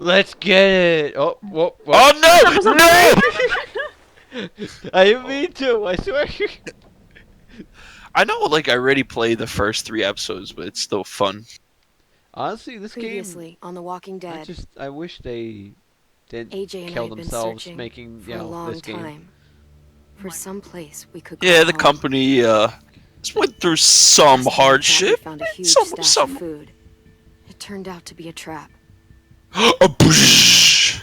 Let's get it. Oh, whoa, whoa. Oh no! No! I didn't mean to. I swear. I know, like, I already played the first 3 episodes, but it's still fun. Honestly, this game. Previously on The Walking Dead, I wish they didn't AJ and I kill had been themselves searching making, for a long this game. time for some place we could call Yeah, the home. company just went through some Last time we thought we hardship. found a huge Some stash of food. It turned out to be a trap A boosh.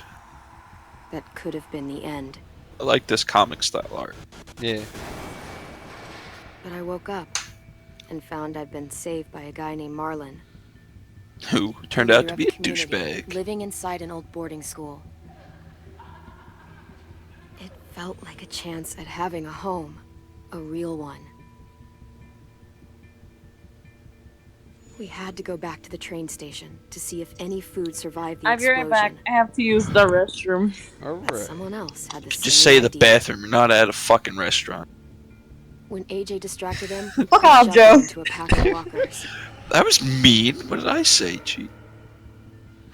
that could have been the end. I like this comic style art. Yeah. But I woke up and found I'd been saved by a guy named Marlon. Who turned Leader out to of be a a community douchebag. living inside an old boarding school. It felt like a chance at having a home, a real one. We had to go back to the train station to see if any food survived the I'll be explosion. right back. I have to use the restroom. But Alright. someone else had the same Just say the idea. bathroom, not at a fucking restaurant. When AJ distracted him, Fuck I off, shoved Joe. him into a pack of walkers. That was mean. What did I say, Gee?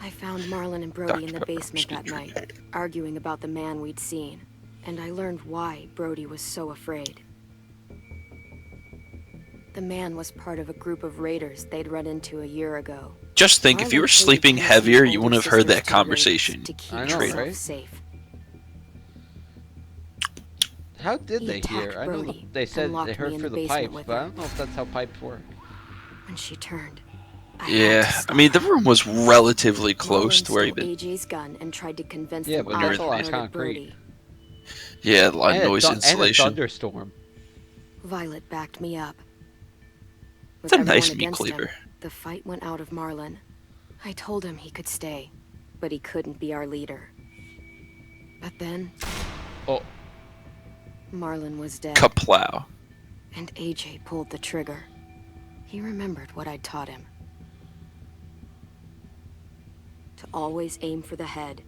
I found Marlon and Brody in the Dr. Pepper, basement that excuse me. night, arguing about the man we'd seen. And I learned why Brody was so afraid. The man was part of a group of raiders they'd run into a year ago. Just think, if you were Marlon paid sleeping Tennyson's heavier, you older wouldn't have heard sisters that to conversation. raiders to keep I know, himself right? safe. How did He they hear? attacked I know Brody they and said locked they me heard in through the the basement pipes, with but I him. don't know if that's how pipes work. When she turned, I had Yeah, to I stop mean, the her. room was relatively close Marlon to where stole he'd been. AJ's gun and tried to convince Yeah, them but I that's a lot of murdered concrete. Brody. Yeah, a lot of And noise and a insulation. thunderstorm. Violet backed me up. With It's a everyone nice meat against him, cleaver. the fight went out of Marlon. I told him he could stay, but he couldn't be our leader. But then, Oh, Marlon was dead, Kaplow. and AJ pulled the trigger. He remembered what I'd taught him. To always aim for the head.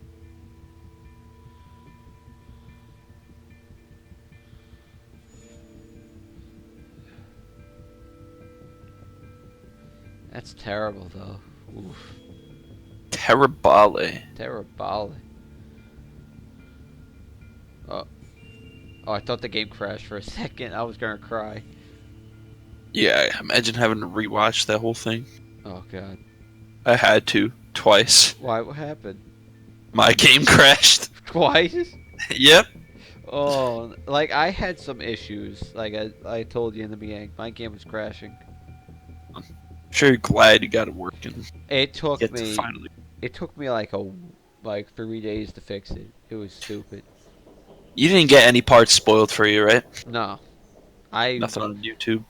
that's terrible though. Oof. Terribale. Terrible. Oh. Oh, I thought the game crashed for a second. I was gonna cry. Yeah, imagine having to rewatch that whole thing. Oh god. I had to. Twice. Why? What happened? My game crashed. Twice? Yep. Oh, like I had some issues. Like I told you in the beginning, my game was crashing. Sure, you're glad you got it working. It took Get to me. finally. It took me like 3 days to fix it. It was stupid. You didn't get any parts spoiled for you, right? No, I Nothing on YouTube.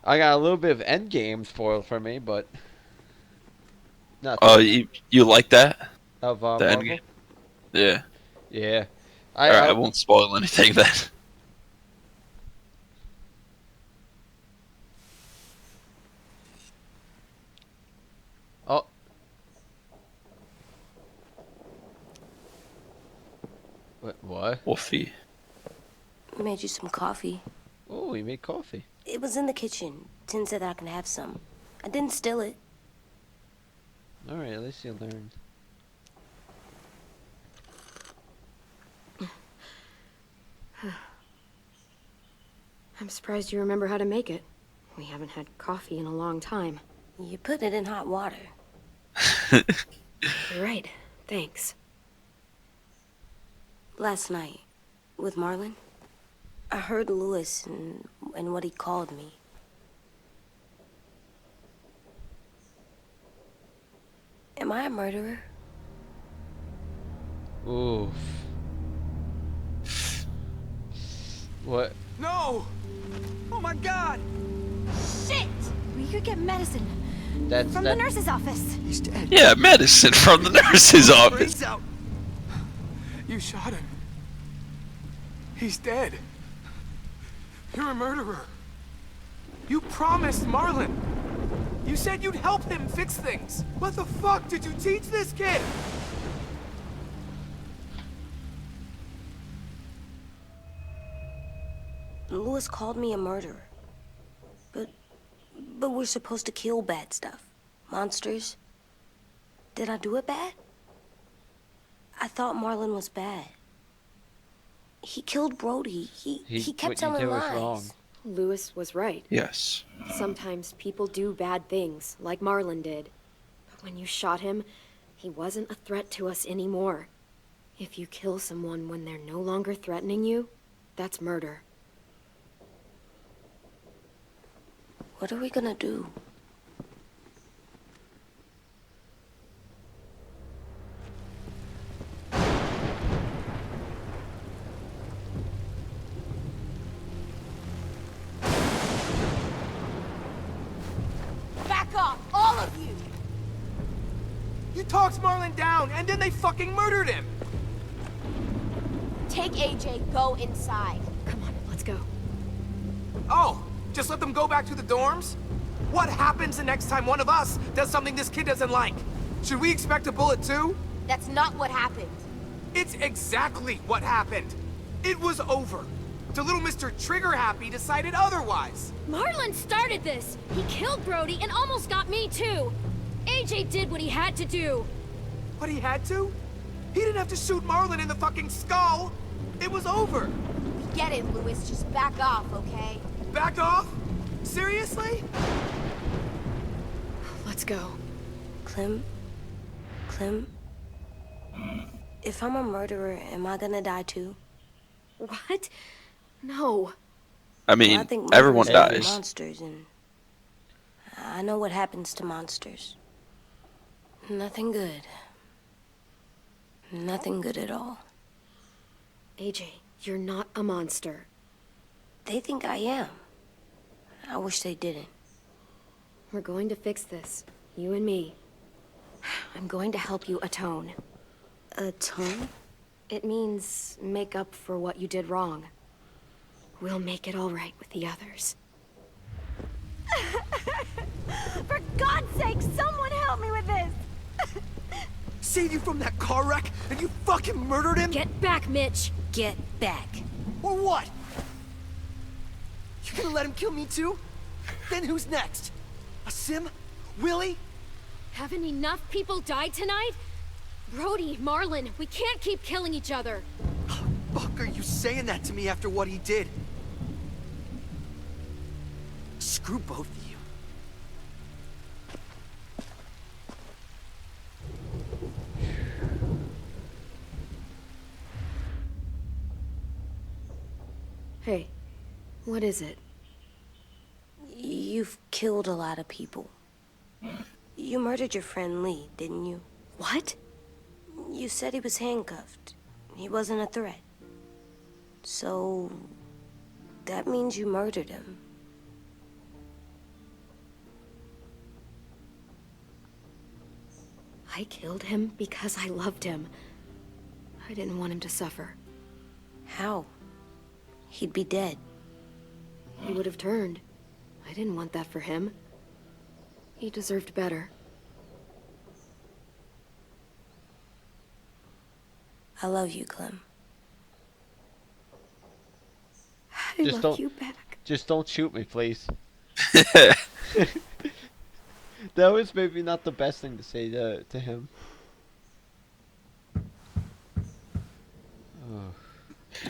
I got a little bit of end game spoiled for me, but nothing Oh, you like that? of The end Marvel. game? Yeah. Yeah, Alright, I won't spoil anything then. Oh, what? Wolfie. Made you some coffee. Oh, we made coffee. It was in the kitchen. Tin said that I can have some. I didn't steal it. All right, at least you learned. I'm surprised you remember how to make it. We haven't had coffee in a long time. You put it in hot water. You're right. Thanks. Last night, with Marlon, I heard Lewis and what he called me. Am I a murderer? Oof. What? No! Oh my god! Shit! We could get medicine That's from the nurse's office. He's dead. Yeah, medicine from the nurse's office. Brains out. You shot him. He's dead. You're a murderer. You promised Marlon. You said you'd help him fix things. What the fuck did you teach this kid? Lewis called me a murderer. But we're supposed to kill bad stuff. Monsters. Did I do it bad? I thought Marlon was bad. He killed Brody. He kept what you telling did was lies. wrong. Lewis was right. Yes. Sometimes people do bad things, like Marlon did. But when you shot him, he wasn't a threat to us anymore. If you kill someone when they're no longer threatening you, that's murder. What are we gonna do? Back off, all of you! You talked Marlon down, and then they fucking murdered him! Take AJ, go inside. Come on, let's go. Oh, just let them go back to the dorms? What happens the next time one of us does something this kid doesn't like? Should we expect a bullet too? That's not what happened. It's exactly what happened. It was over. The little Mr. Trigger Happy decided otherwise. Marlon started this! He killed Brody and almost got me too! AJ did what he had to do! But he had to? He didn't have to shoot Marlon in the fucking skull. It was over. We get it, Lewis. Just back off, okay? Back off? Seriously? Let's go. Clem? If I'm a murderer, am I gonna die too? What? No. I mean, Well, I think everyone murderers are dies. monsters, and I know what happens to monsters. Nothing good. Nothing good at all. AJ, you're not a monster. They think I am. I wish they didn't. We're going to fix this. You and me. I'm going to help you atone. Atone? It means make up for what you did wrong. We'll make it all right with the others. For God's sake, someone help me with this! Saved you from that car wreck, and you fucking murdered him? Get back, Mitch! Get back. Or what? You gonna let him kill me too? Then who's next? A Sim? Willie? Haven't enough people died tonight? Brody, Marlon, we can't keep killing each other. Fuck are you saying that to me after what he did? Screw both of you. Hey, what is it? You've killed a lot of people. You murdered your friend Lee, didn't you? What? You said he was handcuffed. He wasn't a threat. So, that means you murdered him. I killed him because I loved him. I didn't want him to suffer. How? He'd be dead. He would have turned. I didn't want that for him. He deserved better. I love you, Clem. I Just love don't- you back. Just don't shoot me, please. That was maybe not the best thing to say to him. Oh.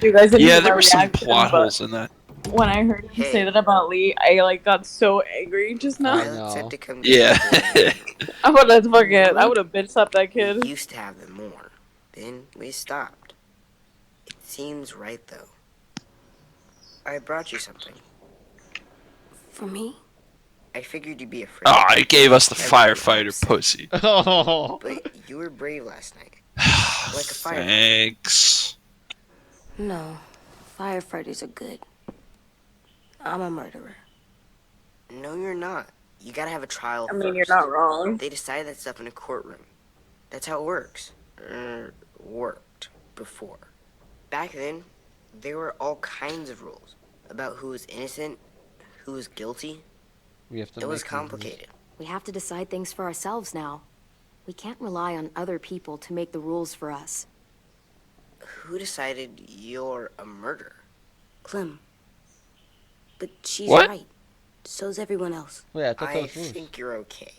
You guys didn't Yeah, hear there my were some reaction, plot but holes in that. when I heard him say that about Lee, I like got so angry just now. I know. Said to come Yeah. I would have bitch slapped that kid. We used to have them more. Then we stopped. It seems right though. I brought you something. For me? I figured you'd be afraid. Oh, it gave us the Everybody firefighter helps. pussy. Oh. But you were brave last night. Like a firefighter. Thanks. No. Firefighters are good. I'm a murderer. No, you're not. You gotta have a trial I mean, you're first. not wrong. They decide that stuff in a courtroom. That's how it works. Worked before. Back then, there were all kinds of rules about who was innocent, who was guilty. We have to It was make movies. complicated. We have to decide things for ourselves now. We can't rely on other people to make the rules for us. Who decided you're a murderer? Clem. But she's What? right. So's everyone else. Wait, I thought that I was rules. think you're okay.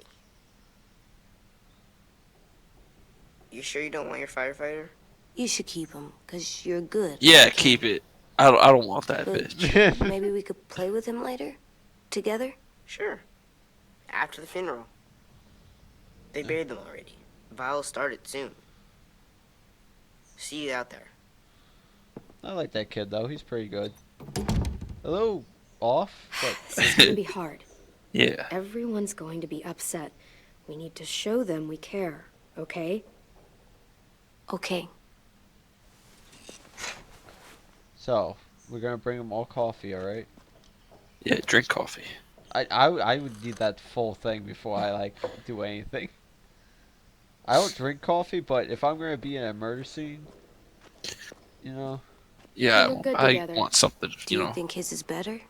You sure you don't want your firefighter? You should keep him, because you're good. Yeah, okay? keep it. I don't want that But bitch. maybe we could play with him later? Together? Sure. After the funeral. They buried them already. Vile started soon. See you out there. I like that kid though. He's pretty good. Hello, off. But This is gonna be hard. Yeah. Everyone's going to be upset. We need to show them we care, okay? Okay. so we're gonna bring them all coffee, all right? Yeah, drink coffee. I would need that full thing before I like do anything. I don't drink coffee, but if I'm gonna be in a murder scene, you know. Yeah, look good I together. want something, Do you you know, think his is better?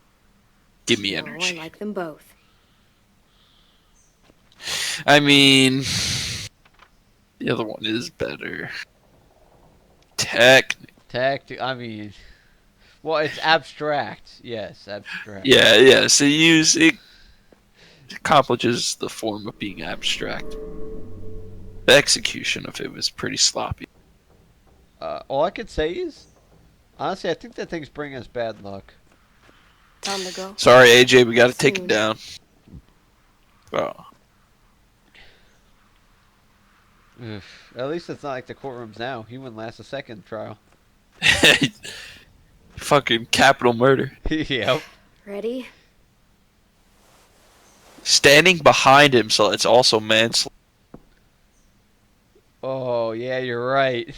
give me No, energy. I like them both. I mean, the other one is better. I mean, well, it's abstract. Yes, abstract. Yeah. So it accomplishes the form of being abstract. The execution of it was pretty sloppy. All I could say is, honestly, I think that thing's bringing us bad luck. Time to go. Sorry, AJ, we got to take it Soon. down. Oh. Oof. At least it's not like the courtrooms now. He wouldn't last a second trial. Fucking capital murder. Yep. Ready? Standing behind him, so it's also manslaughter. Oh, yeah, you're right.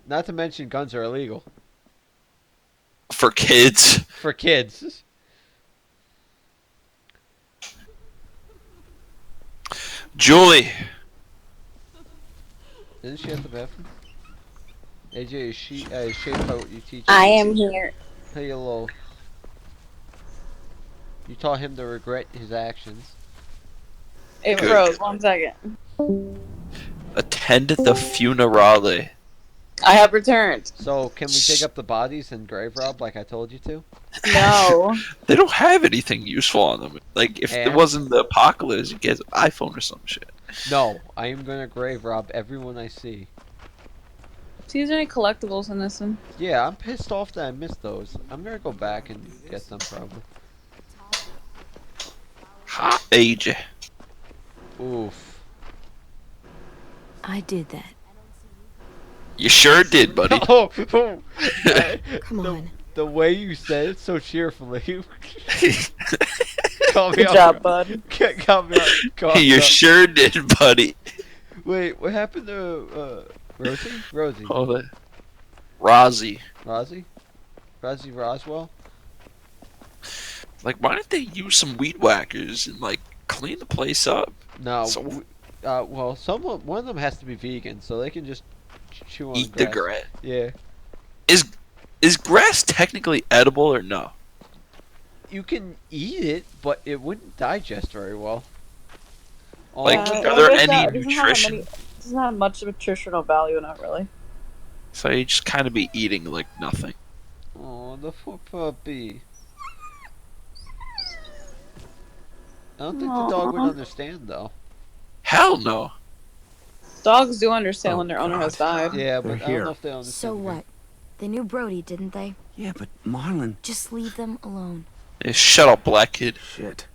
Not to mention guns are illegal. For kids. For kids. Julie. Isn't she at the bathroom? AJ, is she what you teach? I am here. Hey, hello. You taught him to regret his actions. It Good. froze. 1 second. Attend the funerale. I have returned. So, can we dig up the bodies and grave rob like I told you to? No. They don't have anything useful on them. Like, if it And? wasn't the apocalypse, you get an iPhone or some shit. No, I am gonna grave rob everyone I see. See, is there any collectibles in this one? Yeah, I'm pissed off that I missed those. I'm gonna go back and get them probably. Ha, AJ. Oof. I did that. You sure did, buddy. Oh, Come on. the way you said it so cheerfully. Caught me Good off job, guard. bud. Caught me You off. sure did, buddy. Wait, what happened to Rosie? Rosie. Oh, that. Rozzy. Rosie? Rosie Roswell? Like, why didn't they use some weed whackers and, like, clean the place up? No. So- Well, one of them has to be vegan, so they can just chew on Eat grass. the grass. Yeah. Is grass technically edible or no? You can eat it, but it wouldn't digest very well. Like, Oh, are there it any doesn't have nutrition? It doesn't have much nutritional value, not really. So you just kind of be eating like nothing. oh, the poor puppy. I don't think the dog would Aw. understand, though. Hell no. Dogs do understand Oh, when their owner God. has died. Yeah, but They're I don't here. know if they understand. So what? They knew Brody, didn't they? Yeah, but Marlon. Just leave them alone. Hey, shut up, black kid. Shit.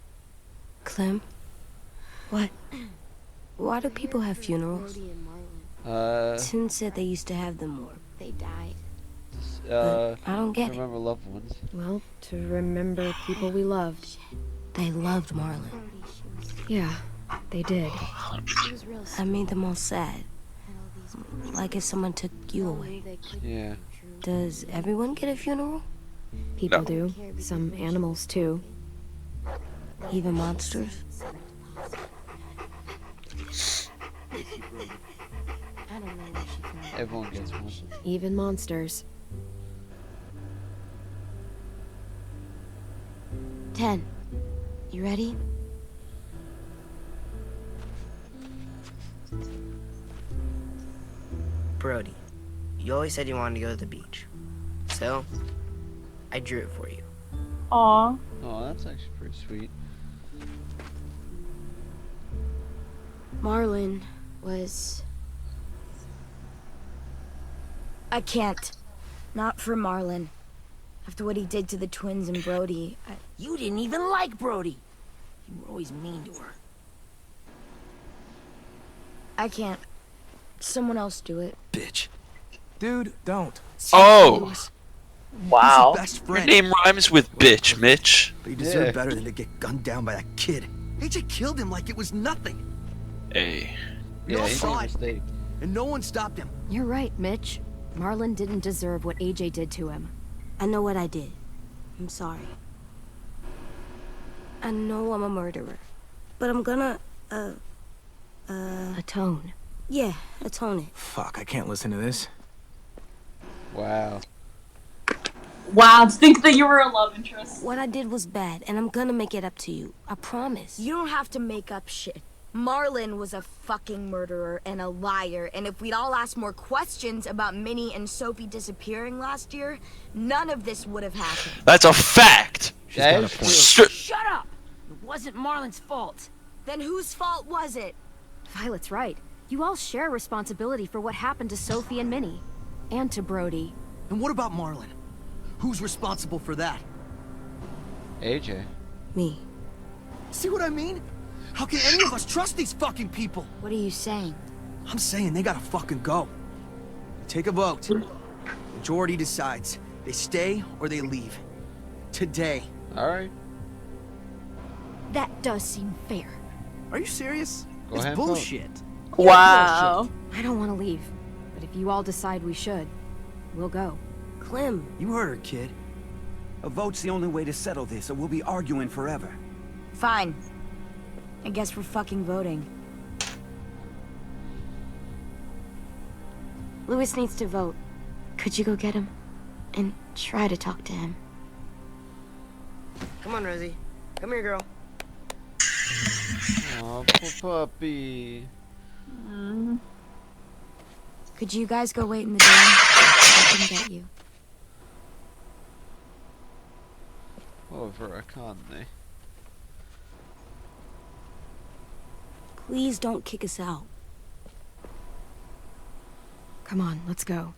Clem? What? Why do people have funerals? Brody and Marlon, Tin said they used to have them more. they died. I don't get it. remember loved ones. Well, to remember people we loved. They loved Marlon. Yeah, they did. That made them all sad. Like if someone took you away. Yeah. Does everyone get a funeral? People No. do. Some animals, too. Even monsters? Everyone gets one. Even monsters. 10. You ready? Brody, you always said you wanted to go to the beach. So, I drew it for you. Aw. Oh, that's actually pretty sweet. Marlon was I can't. Not for Marlon. After what he did to the twins and Brody, You didn't even like Brody. You were always mean to her. I can't. Someone else do it. Bitch. Dude, don't. Oh, Wow. Best your friend. name rhymes with bitch, Mitch. But he deserved Yeah. better than to get gunned down by that kid. AJ killed him like it was nothing. Hey, We Yeah, all he saw made a it, mistake. and no one stopped him. You're right, Mitch. Marlon didn't deserve what AJ did to him. I know what I did. I'm sorry. I know I'm a murderer. But I'm gonna, Atone. yeah, atone it. Fuck, I can't listen to this. Wow. Wow, to think that you were a love interest. What I did was bad, and I'm gonna make it up to you. I promise. You don't have to make up shit. Marlon was a fucking murderer and a liar, and if we'd all asked more questions about Minnie and Sophie disappearing last year, none of this would have happened. that's a fact. That is true. Shut up! It wasn't Marlon's fault. Then whose fault was it? Violet's right. You all share responsibility for what happened to Sophie and Minnie. And to Brody. And what about Marlon? Who's responsible for that? AJ. Me. See what I mean? How can any of us trust these fucking people? What are you saying? I'm saying they gotta fucking go. Take a vote. Majority decides. They stay or they leave. Today. Alright. That does seem fair. Are you serious? Go It's ahead and vote. bullshit. Wow. I don't want to leave. But if you all decide we should, we'll go. Clem. You heard her, kid. A vote's the only way to settle this, or we'll be arguing forever. Fine. I guess we're fucking voting. Louis needs to vote. Could you go get him? And try to talk to him. Come on, Rosie. Come here, girl. Aw, poor puppy. Could you guys go wait in the dorm? I can get you. Over a conley. Please don't kick us out. Come on, let's go.